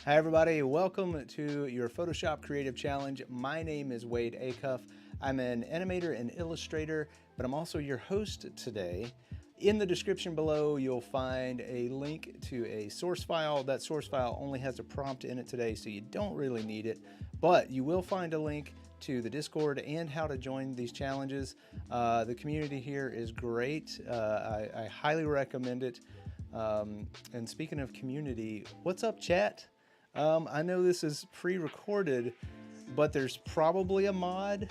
Hi everybody, welcome to your Photoshop Creative Challenge. My name is Wade Acuff. I'm an animator and illustrator, but I'm also your host today. In the description below, you'll find a link to a source file. That source file only has a prompt in it today, so you don't really need it, but you will find a link to the Discord and how to join these challenges. The community here is great. I highly recommend it. And speaking of community, what's up, chat? I know this is pre-recorded, but there's probably a mod.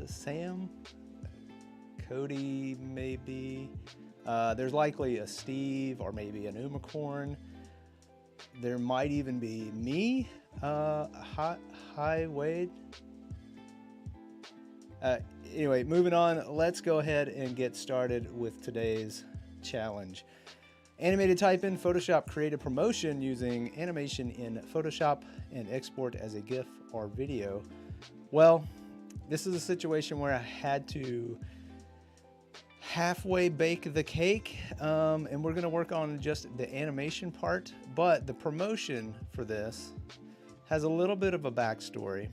Sam, Cody, maybe. There's likely a Steve or maybe an Unicorn. There might even be me. Hi, Wade. Anyway, moving on, let's go ahead and get started with today's challenge. Animated type in Photoshop Creative Promotion using animation in Photoshop and export as a GIF or video. Well, this is a situation where I had to halfway bake the cake, and we're going to work on just the animation part, but the promotion for this has a little bit of a backstory.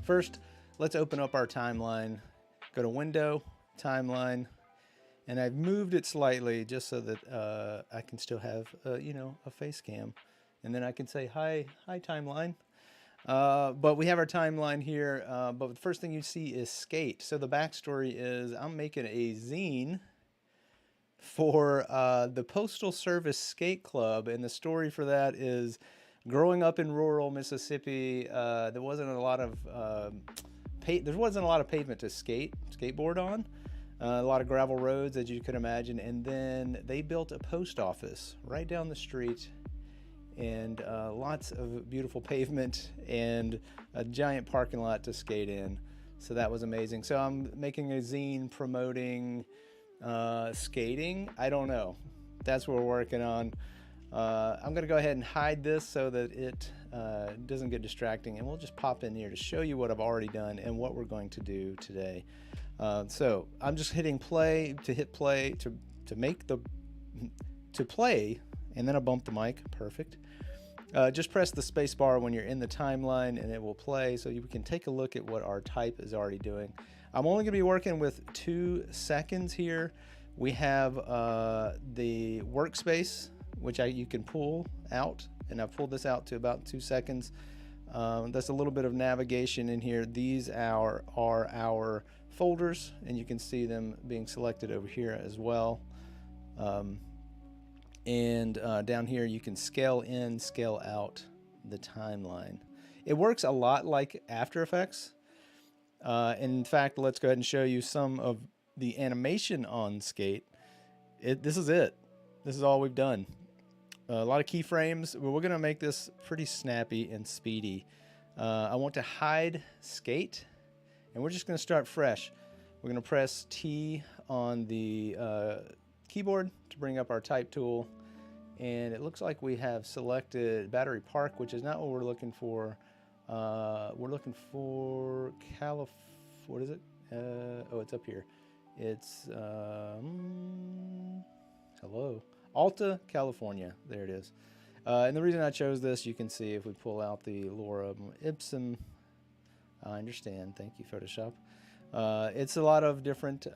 First, let's open up our timeline, go to Window, Timeline, and I've moved it slightly just so that I can still have, a face cam. And then I can say, hi timeline. But we have our timeline here. But the first thing you see is Skate. So the backstory is I'm making a zine for the Postal Service Skate Club. And the story for that is growing up in rural Mississippi, there wasn't a lot of pavement to skateboard on. A lot of gravel roads, as you could imagine, and then they built a post office right down the street, and lots of beautiful pavement and a giant parking lot to skate in. So that was amazing. So I'm making a zine promoting skating. I don't know. That's what we're working on. I'm going to go ahead and hide this so that it doesn't get distracting, and we'll just pop in here to show you what I've already done and what we're going to do today. So I'm just hitting play to play, and then I bump the mic. Perfect. Just press the space bar when you're in the timeline and it will play, so you can take a look at what our type is already doing. I'm only going to be working with 2 seconds here. We have the workspace, which you can pull out, and I've pulled this out to about 2 seconds. That's a little bit of navigation in here. These are our folders, and you can see them being selected over here as well. Down here you can scale in, scale out the timeline. It works a lot like After Effects. In fact, let's go ahead and show you some of the animation on Skate. This is it. This is all we've done. A lot of keyframes, but we're going to make this pretty snappy and speedy. I want to hide Skate, and we're just going to start fresh. We're going to press T on the keyboard to bring up our type tool, and it looks like we have selected Battery Park, which is not what we're looking for. We're looking for what is it? Oh, it's up here. It's hello, Alta, California. There it is. And the reason I chose this, you can see if we pull out the lorem ipsum. I understand. Thank you, Photoshop. It's a lot of different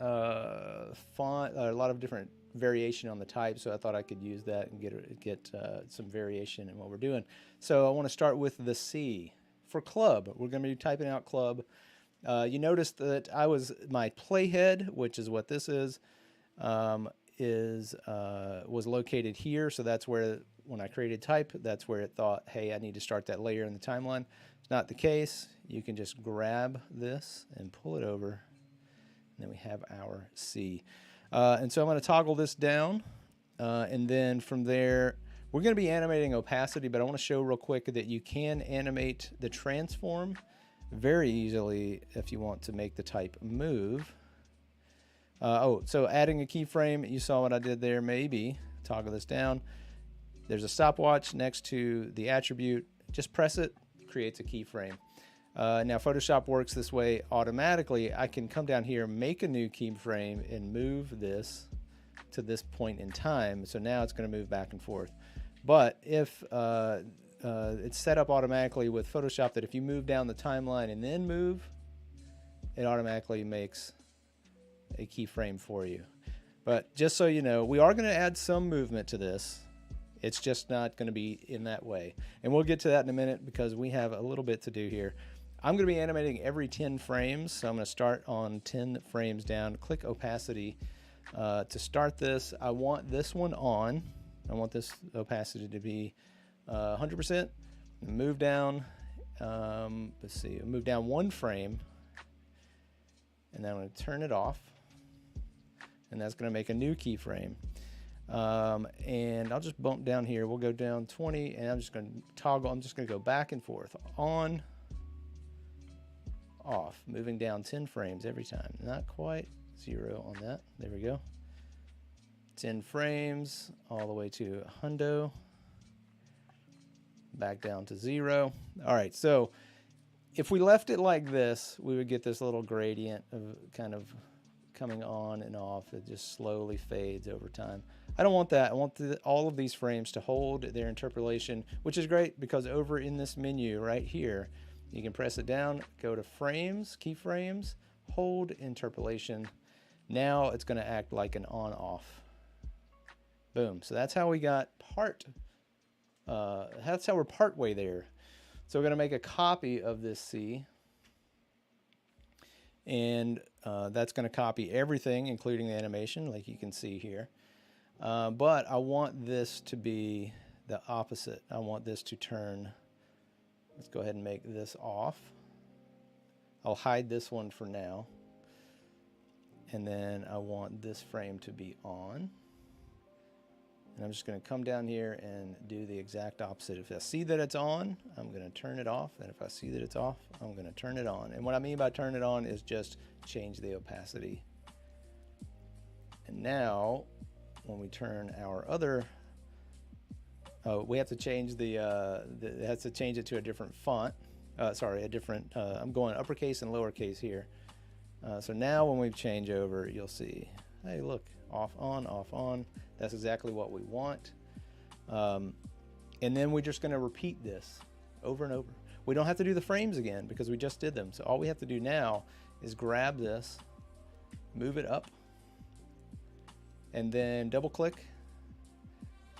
font, a lot of different variation on the type, so I thought I could use that and get some variation in what we're doing. So I want to start with the C. For club, we're going to be typing out club. You notice that my playhead, which is what this is, was located here, so that's where, when I created type, that's where it thought, hey, I need to start that layer in the timeline. It's not the case. You can just grab this and pull it over, and then we have our C. And so I'm going to toggle this down, and then from there, we're going to be animating opacity, but I want to show real quick that you can animate the transform very easily if you want to make the type move. So adding a keyframe, you saw what I did there, maybe. Toggle this down. There's a stopwatch next to the attribute. Just press it, creates a keyframe. Now Photoshop works this way automatically. I can come down here, make a new keyframe, and move this to this point in time. So now it's going to move back and forth. But if it's set up automatically with Photoshop that if you move down the timeline and then move, it automatically makes a keyframe for you. But just so you know, we are going to add some movement to this. It's just not going to be in that way. And we'll get to that in a minute because we have a little bit to do here. I'm going to be animating every 10 frames. So I'm going to start on 10 frames down. Click opacity. To start this, I want this one on. I want this opacity to be 100%. Move down. Let's see. Move down one frame. And then I'm going to turn it off. And that's going to make a new keyframe. And I'll just bump down here. We'll go down 20, and I'm just going to toggle. I'm just going to go back and forth. On, off. Moving down 10 frames every time. Not quite 0 on that. There we go. 10 frames all the way to hundo. Back down to 0. All right, so if we left it like this, we would get this little gradient of kind of coming on and off. It just slowly fades over time. I don't want that. I want all of these frames to hold their interpolation, which is great because over in this menu right here, you can press it down, go to frames, keyframes, hold interpolation. Now it's going to act like an on-off. Boom. So that's how we got that's how we're partway there. So we're going to make a copy of this C. And that's going to copy everything, including the animation, like you can see here. But I want this to be the opposite. I want this to turn. Let's go ahead and make this off. I'll hide this one for now. And then I want this frame to be on. And I'm just going to come down here and do the exact opposite. If I see that it's on, I'm going to turn it off. And if I see that it's off, I'm going to turn it on. And what I mean by turn it on is just change the opacity. And now, when we turn our other, we have to change it has to change it to a different font. Sorry, a different, I'm going uppercase and lowercase here. So now when we change over, you'll see, hey, look, off, on, off, on. That's exactly what we want. And then we're just going to repeat this over and over. We don't have to do the frames again because we just did them. So all we have to do now is grab this, move it up, and then double click.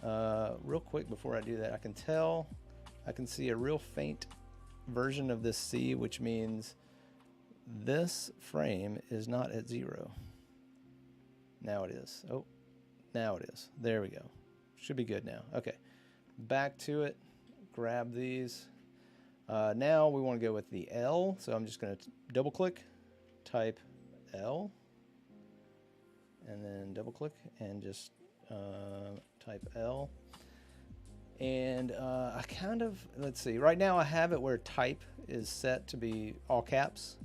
Real quick before I do that, I can see a real faint version of this C, which means this frame is not at 0. Now it is. Oh, now it is. There we go. Should be good now. Okay, back to it. Grab these. Now we want to go with the L. So I'm just going to double click, type L, and then double click and just type L. And I kind of, let's see, right now I have it where type is set to be all caps.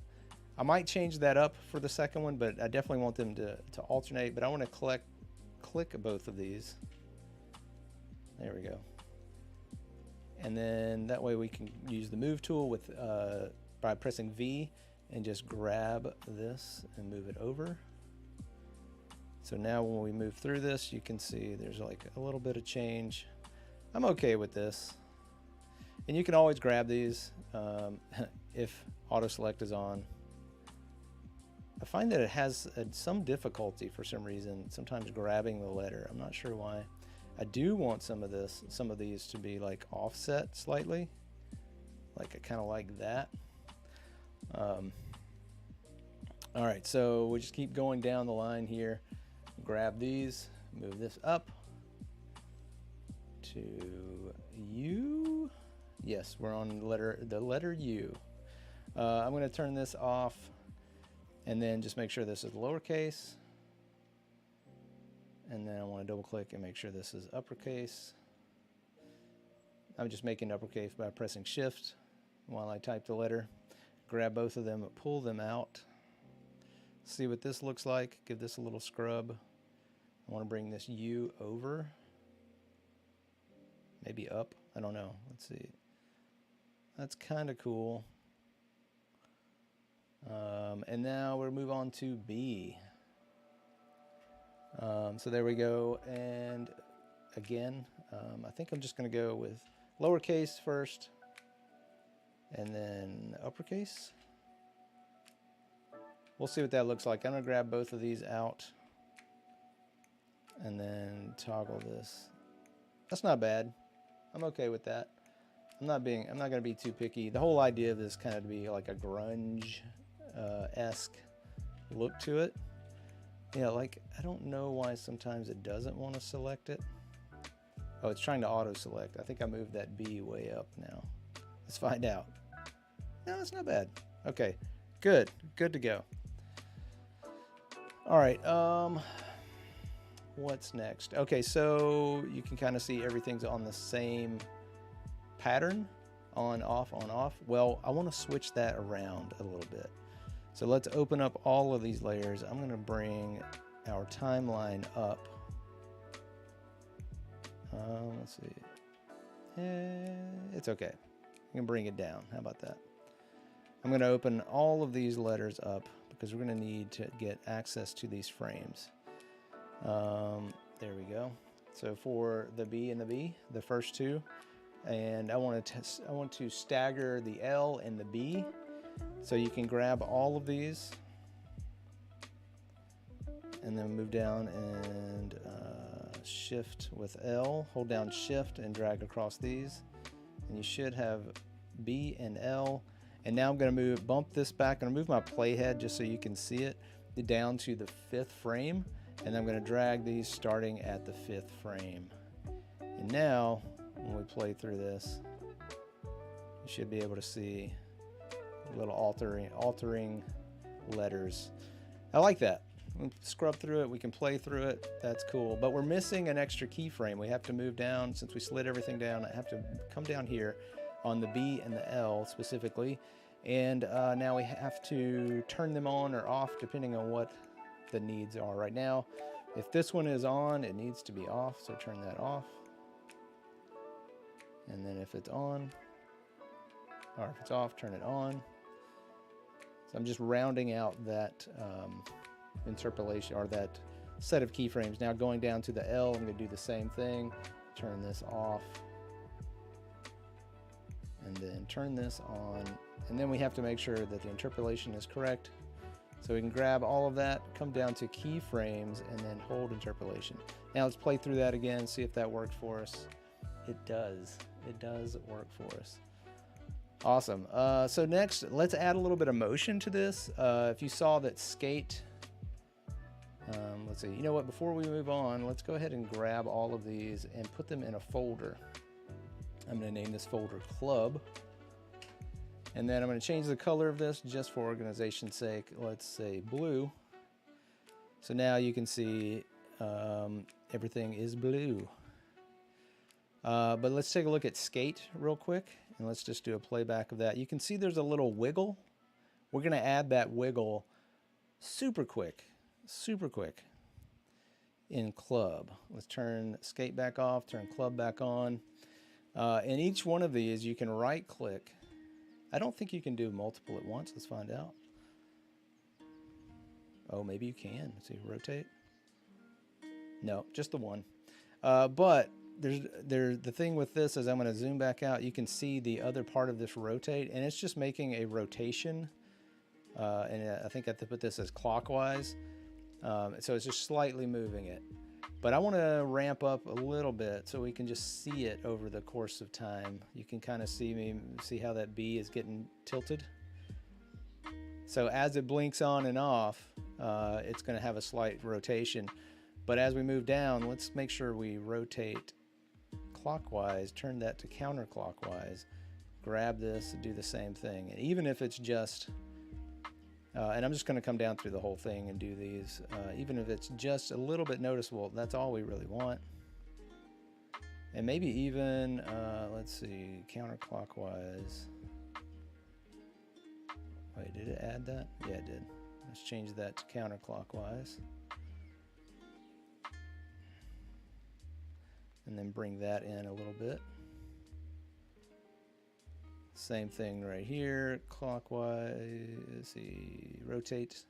I might change that up for the second one, but I definitely want them to alternate. But I want to click both of these. There we go. And then that way we can use the move tool with by pressing V and just grab this and move it over. So now when we move through this, you can see there's like a little bit of change. I'm okay with this. And you can always grab these if auto select is on. I find that it has some difficulty for some reason, sometimes grabbing the letter. I'm not sure why. I do want some of these to be like offset slightly, like kind of like that. All right, so we just keep going down the line here. Grab these, move this up to U. Yes, we're on the letter U. I'm going to turn this off. And then just make sure this is lowercase. And then I want to double click and make sure this is uppercase. I'm just making uppercase by pressing shift while I type the letter. Grab both of them, pull them out. See what this looks like. Give this a little scrub. I want to bring this U over. Maybe up. I don't know. Let's see. That's kind of cool. And now we'll move on to B. So there we go. And again, I think I'm just going to go with lowercase first, and then uppercase. We'll see what that looks like. I'm gonna grab both of these out and then toggle this. That's not bad. I'm okay with that. I'm not gonna be too picky. The whole idea of this kind of to be like a grunge esque look to it. Yeah, like I don't know why sometimes it doesn't want to select it. Oh, it's trying to auto select. I think I moved that B way up now. Let's find out. No, it's not bad. Okay, good to go. All right, what's next? Okay, so you can kind of see everything's on the same pattern, on, off, on, off. Well, I want to switch that around a little bit. So let's open up all of these layers. I'm going to bring our timeline up. Let's see. It's okay. I can bring it down. How about that? I'm going to open all of these letters up because we're going to need to get access to these frames. There we go. So for the B and the B, the first two, and I want to stagger the L and the B. So you can grab all of these and then move down and shift with L, hold down shift and drag across these. And you should have B and L. And now I'm going to bump this back. I'm going to move my playhead just so you can see it down to the 5th frame. And I'm going to drag these starting at the 5th frame. And now when we play through this, you should be able to see little altering letters. I like that. We can scrub through it, we can play through it. That's cool. But we're missing an extra keyframe. We have to move down. Since we slid everything down, I have to come down here on the B and the L specifically. And now we have to turn them on or off depending on what the needs are. Right now, if this one is on, it needs to be off, so turn that off. And then if it's on, or if it's off, turn it on. So I'm just rounding out that interpolation, or that set of keyframes. Now going down to the L, I'm going to do the same thing. Turn this off. And then turn this on. And then we have to make sure that the interpolation is correct. So we can grab all of that, come down to keyframes, and then hold interpolation. Now let's play through that again, see if that worked for us. It does. It does work for us. Awesome. So next, let's add a little bit of motion to this. If you saw that skate, let's see, you know what, before we move on, let's go ahead and grab all of these and put them in a folder. I'm going to name this folder Club. And then I'm going to change the color of this just for organization's sake. Let's say blue. So now you can see everything is blue. But let's take a look at skate real quick. And let's just do a playback of that. You can see there's a little wiggle. We're going to add that wiggle super quick in Club. Let's turn skate back off, turn Club back on. And each one of these you can right click. I don't think you can do multiple at once. Let's find out. Oh, maybe you can. Let's see, rotate. No, just the one. But the thing with this is I'm going to zoom back out. You can see the other part of this rotate, and it's just making a rotation. And I think I have to put this as clockwise. So it's just slightly moving it. But I want to ramp up a little bit so we can just see it over the course of time. You can kind of see how that B is getting tilted. So as it blinks on and off, it's going to have a slight rotation. But as we move down, let's make sure we rotate clockwise, turn that to counterclockwise, grab this and do the same thing. And even if it's just, and I'm just going to come down through the whole thing and do these, even if it's just a little bit noticeable, that's all we really want. And maybe even, let's see, counterclockwise. Wait, did it add that? Yeah, it did. Let's change that to counterclockwise. And then bring that in a little bit. Same thing right here, clockwise, let's see, rotate.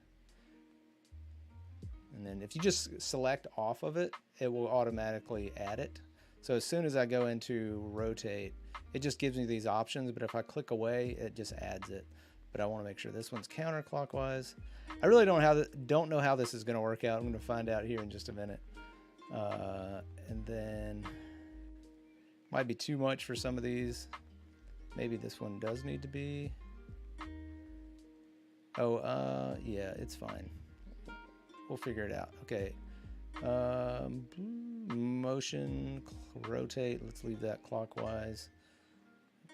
And then if you just select off of it, it will automatically add it. So as soon as I go into rotate, it just gives me these options, but if I click away, it just adds it. But I want to make sure this one's counterclockwise. I really don't know how this is going to work out. I'm going to find out here in just a minute. And then might be too much for some of these. Maybe this one does need to be. Oh, yeah, it's fine. We'll figure it out. Okay. Motion, rotate. Let's leave that clockwise.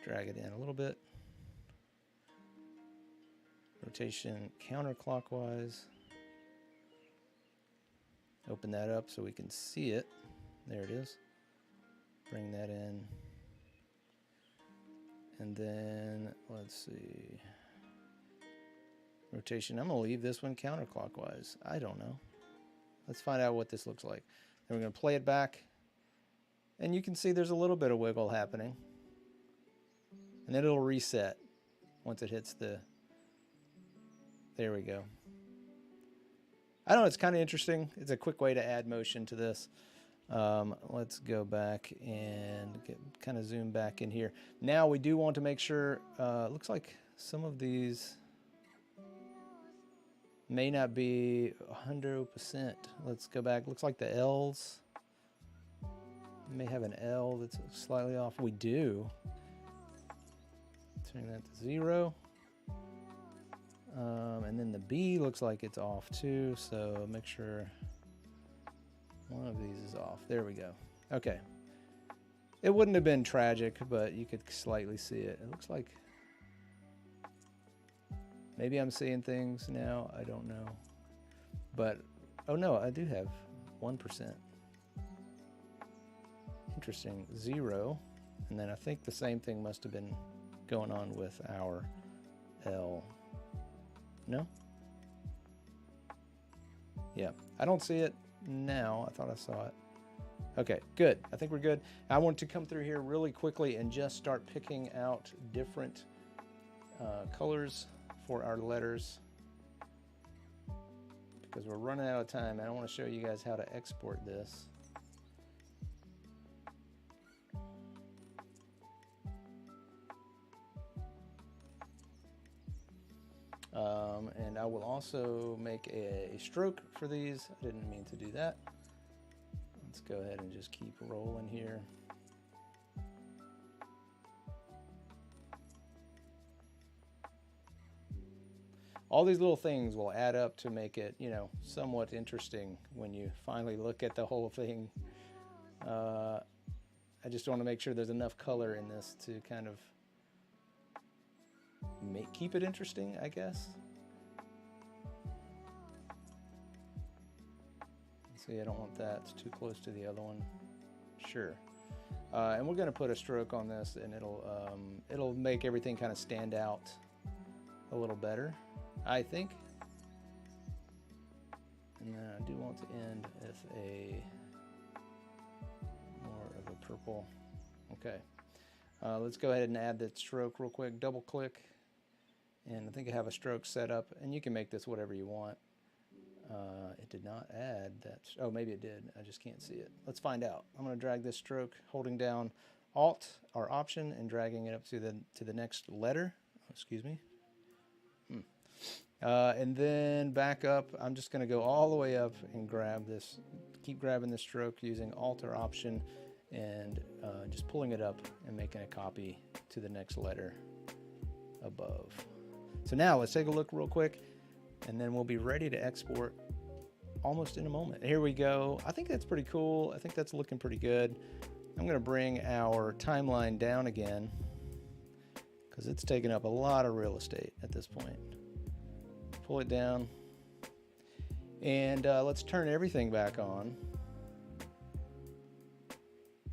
Drag it in a little bit. Rotation counterclockwise. Open that up so we can see it. There it is. Bring that in. And then, let's see. Rotation. I'm going to leave this one counterclockwise. I don't know. Let's find out what this looks like. Then we're going to play it back. And you can see there's a little bit of wiggle happening. And then it'll reset once it hits the... There we go. I don't know, it's kind of interesting. It's a quick way to add motion to this. Let's go back and kind of zoom back in here. Now we do want to make sure, looks like some of these may not be 100%. Let's go back. Looks like the L's may have an L that's slightly off. We do. Turn that to 0. And then the B looks like it's off too, so make sure one of these is off. There we go. Okay. It wouldn't have been tragic, but you could slightly see it. It looks like maybe I'm seeing things now. I don't know. But, oh no, I do have 1%. Interesting. 0. And then I think the same thing must have been going on with our L. No? Yeah, I don't see it now. I thought I saw it. Okay, good. I think we're good. I want to come through here really quickly and just start picking out different colors for our letters because we're running out of time. And I want to show you guys how to export this. And I will also make a stroke for these. I didn't mean to do that. Let's go ahead and just keep rolling here. All these little things will add up to make it, you know, somewhat interesting when you finally look at the whole thing. I just want to make sure there's enough color in this to kind of keep it interesting, I guess. See, I don't want that. It's too close to the other one. Sure. And we're going to put a stroke on this, and it'll make everything kind of stand out a little better, I think. And then I do want to end with a more of a purple. Okay. Let's go ahead and add that stroke real quick. Double click. And I think I have a stroke set up, and you can make this whatever you want. It did not add that. Oh, maybe it did. I just can't see it. Let's find out. I'm going to drag this stroke, holding down Alt or Option, and dragging it up to the next letter. Excuse me. And then back up. I'm just going to go all the way up and grab this. Keep grabbing this stroke using Alt or Option, and just pulling it up and making a copy to the next letter above. So now let's take a look real quick, and then we'll be ready to export almost in a moment. Here we go. I think that's pretty cool. I think that's looking pretty good. I'm going to bring our timeline down again because it's taking up a lot of real estate at this point. Pull it down, and let's turn everything back on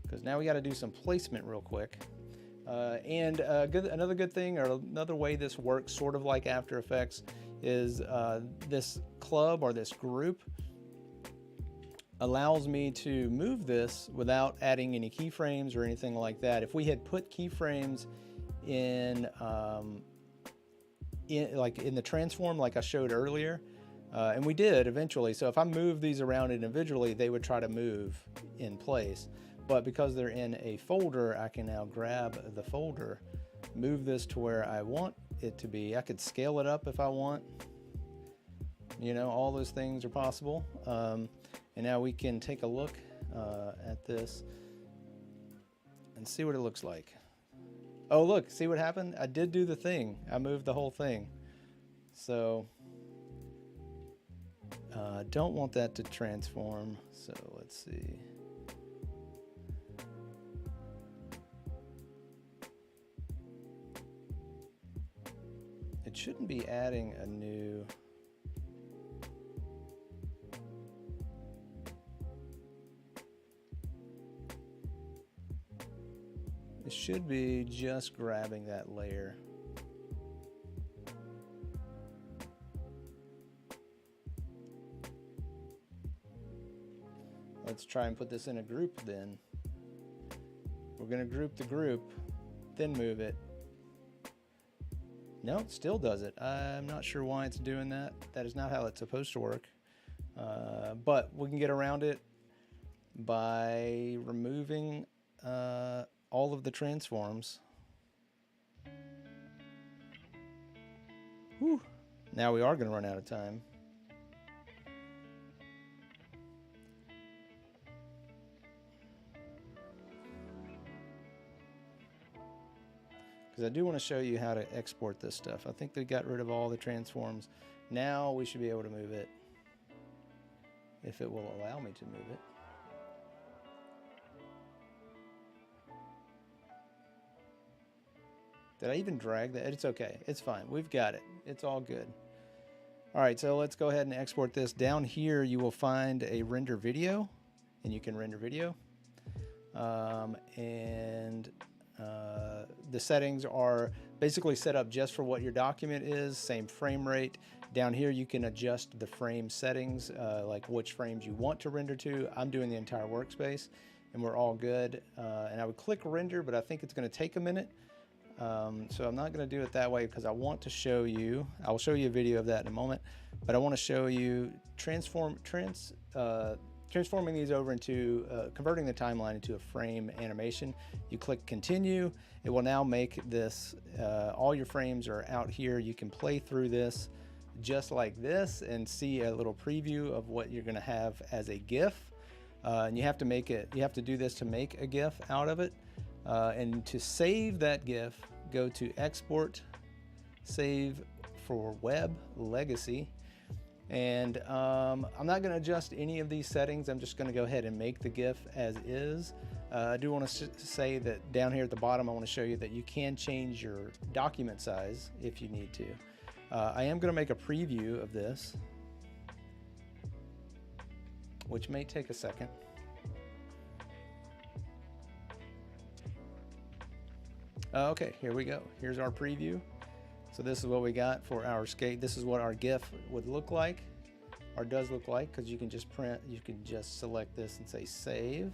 because now we got to do some placement real quick. Another good thing, or another way this works, sort of like After Effects, is this club or this group allows me to move this without adding any keyframes or anything like that. If we had put keyframes in the transform like I showed earlier, and we did eventually, so if I move these around individually, they would try to move in place. But because they're in a folder, I can now grab the folder, move this to where I want it to be. I could scale it up if I want. You know, all those things are possible. And now we can take a look at this and see what it looks like. Oh, look, see what happened? I did do the thing. I moved the whole thing. So don't want that to transform. So let's see. It shouldn't be adding a new. It should be just grabbing that layer. Let's try and put this in a group then. We're going to group the group, then move it. No, it still does it. I'm not sure why it's doing that. That is not how it's supposed to work. But we can get around it by removing all of the transforms. Whew. Now we are going to run out of time. Because I do want to show you how to export this stuff. I think they got rid of all the transforms. Now we should be able to move it, if it will allow me to move it. Did I even drag that? It's okay. It's fine. We've got it. It's all good. All right, so let's go ahead and export this. Down here, you will find a render video, and you can render video. The settings are basically set up just for what your document is, same frame rate. Down here, you can adjust the frame settings, like which frames you want to render to. I'm doing the entire workspace, and we're all good. And I would click render, but I think it's going to take a minute. So I'm not going to do it that way because I want to show you, I'll show you a video of that in a moment, but I want to show you transforming these over into, converting the timeline into a frame animation. You click continue, it will now make this, all your frames are out here. You can play through this just like this and see a little preview of what you're going to have as a GIF. And you have to make it, you have to do this to make a GIF out of it. And to save that GIF, go to export, save for web legacy. And I'm not going to adjust any of these settings. I'm just going to go ahead and make the GIF as is. I do want to say that down here at the bottom, I want to show you that you can change your document size if you need to. I am going to make a preview of this, which may take a second. Okay, here we go. Here's our preview. So this is what we got for our skate. This is what our GIF would look like, or does look like, because you can just print, you can just select this and say save.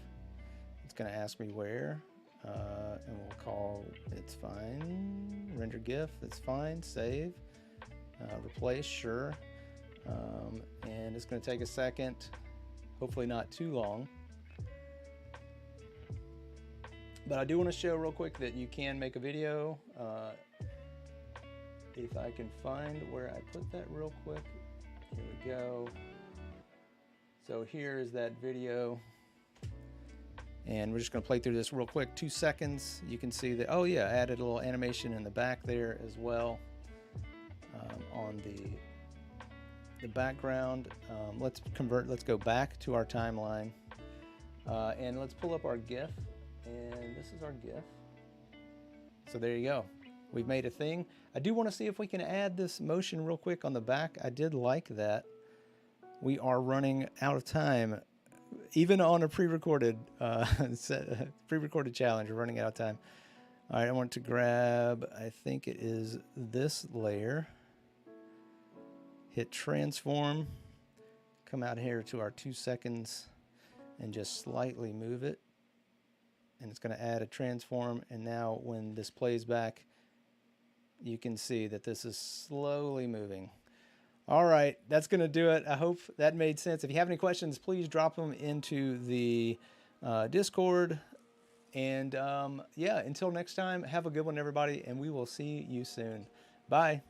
It's going to ask me where, and we'll call it's fine. Render GIF, that's fine. Save, replace, sure. And it's going to take a second, hopefully not too long. But I do want to show real quick that you can make a video. If I can find where I put that real quick. Here we go. So here is that video. And we're just going to play through this real quick, 2 seconds. You can see that, oh yeah, I added a little animation in the back there as well on the background. Let's go back to our timeline. And let's pull up our GIF. And this is our GIF. So there you go. We've made a thing. I do want to see if we can add this motion real quick on the back. I did like that. We are running out of time. Even on a pre-recorded challenge, we're running out of time. All right, I want to grab, I think it is this layer. Hit transform. Come out here to our 2 seconds and just slightly move it. And it's going to add a transform. And now when this plays back, you can see that this is slowly moving. All right, that's going to do it. I hope that made sense. If you have any questions, please drop them into the Discord. And yeah, until next time, have a good one, everybody, and we will see you soon. Bye.